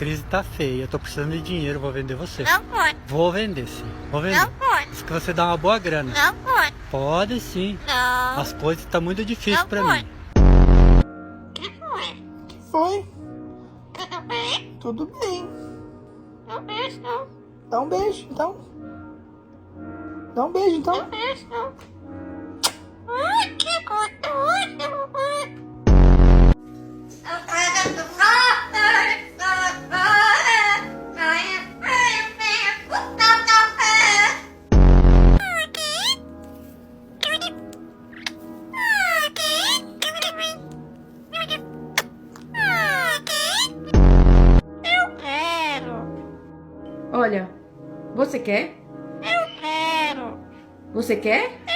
crise tá feia, eu tô precisando de dinheiro, vou vender você. Não pode. Vou vender sim, vou vender. Não pode. Diz que você dá uma boa grana. Não pode. Pode sim. Não. As coisas tá muito difícil Não pra pode. mim. Que foi? Que foi? Tudo bem? Tudo bem. Não beijo, não. Dá um beijo, então. Dá um beijo, então. Não beijo, não. Ai, que gostoso, mamãe. Eu quero. Olha, você quer? Eu quero. Você quer?